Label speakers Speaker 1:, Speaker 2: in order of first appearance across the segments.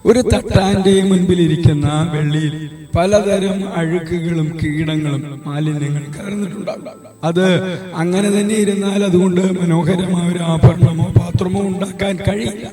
Speaker 1: ഒരു തട്ടാന്റെ മുൻപിലിരിക്കുന്ന വെള്ളിയിൽ പലതരം അഴുക്കുകളും കീടങ്ങളും മാലിന്യങ്ങളും കലർന്നിട്ടുണ്ടാകും. അത് അങ്ങനെ തന്നെ ഇരുന്നാൽ അതുകൊണ്ട് മനോഹരമായ ഒരു ആഭരണമോ പാത്രമോ ഉണ്ടാക്കാൻ കഴിയില്ല.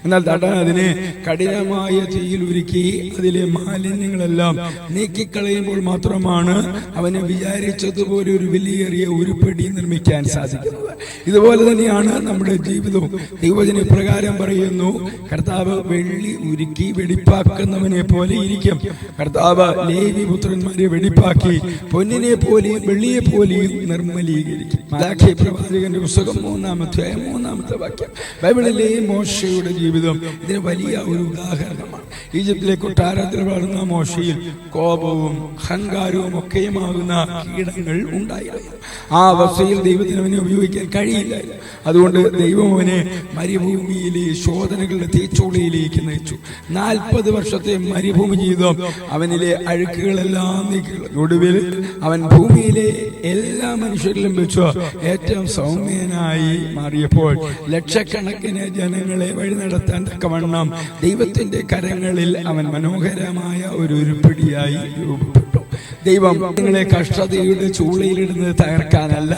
Speaker 1: എന്നാൽ തട്ടാൻ അതിനെ കഠിനമായ തീയിൽ ഉരുക്കി അതിലെ മാലിന്യങ്ങളെല്ലാം നീക്കിക്കളയുമ്പോൾ മാത്രമാണ് അവന് വിചാരിച്ചതുപോലെ ഒരു വിലയേറിയ ഉരുപ്പടി നിർമ്മിക്കാൻ സാധിക്കുന്നത്. ഇതുപോലെ തന്നെയാണ് നമ്മുടെ ജീവിതവും. ദൈവവചനം ഇപ്രകാരം പറയുന്നു, കർത്താവ് വെള്ളി ഉരുക്കി വെടിപ്പാക്കുന്നവനെ പോലെ ഇരിക്കും. കർത്താവ് ലേവി പുത്രന്മാരെ വെടിപ്പാക്കി പൊന്നിനെ പോലെയും വെള്ളിയെ പോലെയും നിർമ്മലീകരിക്കും. മലാഖി പ്രവാചകന്റെ പുസ്തകം 3-ാം അധ്യായം 3-ാമത്തെ വാക്യം. ബൈബിളിലെ മോശയുടെ ജീവിതം ഇതിന് വലിയ ഒരു ഉദാഹരണമാണ്. ഈജിപ്തിലെ കൊട്ടാരത്തിൽ വളർന്ന മോശയിൽ കോപവും അഹങ്കാരവും ഒക്കെയുമാകുന്ന കീടങ്ങൾ ഉണ്ടായിരുന്നു. ആ അവസ്ഥയിൽ ദൈവത്തിന് അവനെ ഉപയോഗിക്കാൻ കഴിയില്ലായിരുന്നു. അതുകൊണ്ട് ദൈവം അവനെ മരുഭൂമിയിലെ ശോധനകളുടെ തീച്ചൂളയിലേക്ക് നയിച്ചു. 40 വർഷത്തെ മരുഭൂമി ജീവിതം അവനിലെ അഴുക്കുകളെല്ലാം നീക്കി. ഒടുവിൽ അവൻ ഭൂമിയിലെ എല്ലാ മനുഷ്യരിലും വെച്ച് ഏറ്റവും സൗമ്യനായി മാറിയപ്പോൾ ലക്ഷക്കണക്കിന് ജനങ്ങളെ വഴി നടത്താൻ തക്കവണ്ണം ദൈവത്തിന്റെ കരങ്ങളിൽ അവൻ മനോഹരമായ ഒരു ഉരുപ്പടിയായി രൂപപ്പെട്ടു. ദൈവം നിങ്ങളെ കഷ്ടതയുടെ ചൂളയിലിടുന്നത് തകർക്കാനല്ല,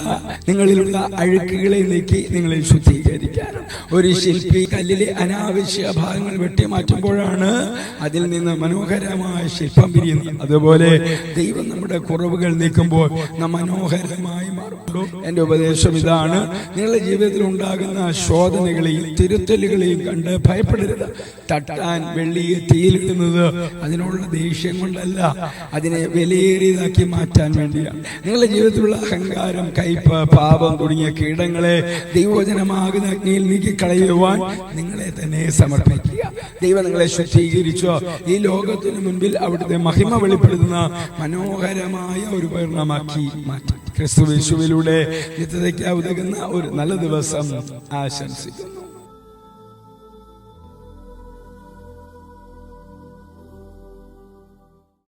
Speaker 1: നിങ്ങളിലുള്ള അഴുക്കുകളെ നീക്കി നിങ്ങളെ ശുദ്ധീകരിക്കാനാണ്. ഒരു ശില്പി കല്ലിലെ അനാവശ്യ ഭാഗങ്ങൾ വെട്ടിമാറ്റുമ്പോഴാണ് അതിൽ നിന്ന് മനോഹരമായ ശില്പം പിരിയുന്നത്. അതുപോലെ ദൈവം നമ്മുടെ കുറവുകൾ നീക്കുമ്പോൾ നാം മനോഹരമായി മാറും. എന്റെ ഉപദേശം ഇതാണ്: നിങ്ങളുടെ ജീവിതത്തിൽ ഉണ്ടാകുന്ന ശോധനകളെയും തിരുത്തലുകളെയും കണ്ട് ഭയപ്പെടരുത്. തട്ടാൻ വെള്ളിയെ തീയിലിടുന്നത് അതിനുള്ള ദേഷ്യം കൊണ്ടല്ല, അതിനെ വിലയേറിയതാക്കി മാറ്റാൻ വേണ്ടിയാണ്. നിങ്ങളുടെ ജീവിതത്തിലുള്ള അഹങ്കാരം, കയ്പ്, പാപം തുടങ്ങിയ കീടങ്ങളെ ദൈവവചനമാകുന്ന അഗ്നിയിൽ നീക്കിക്കളയുവാൻ നിങ്ങളെ തന്നെ സമർപ്പിക്കുക. ദൈവം നിങ്ങളെ ശുദ്ധീകരിച്ചോ ഈ ലോകത്തിന് മുൻപിൽ അവിടുത്തെ മഹിമ വെളിപ്പെടുത്തുന്ന മനോഹരമായ ഒരു ഉപകരണമാക്കി മാറ്റി. ക്രിസ്തു യേശുവിലൂടെ നിത്യതയ്ക്ക് ഉതകുന്ന ഒരു നല്ല ദിവസം ആശംസിക്കുന്നു.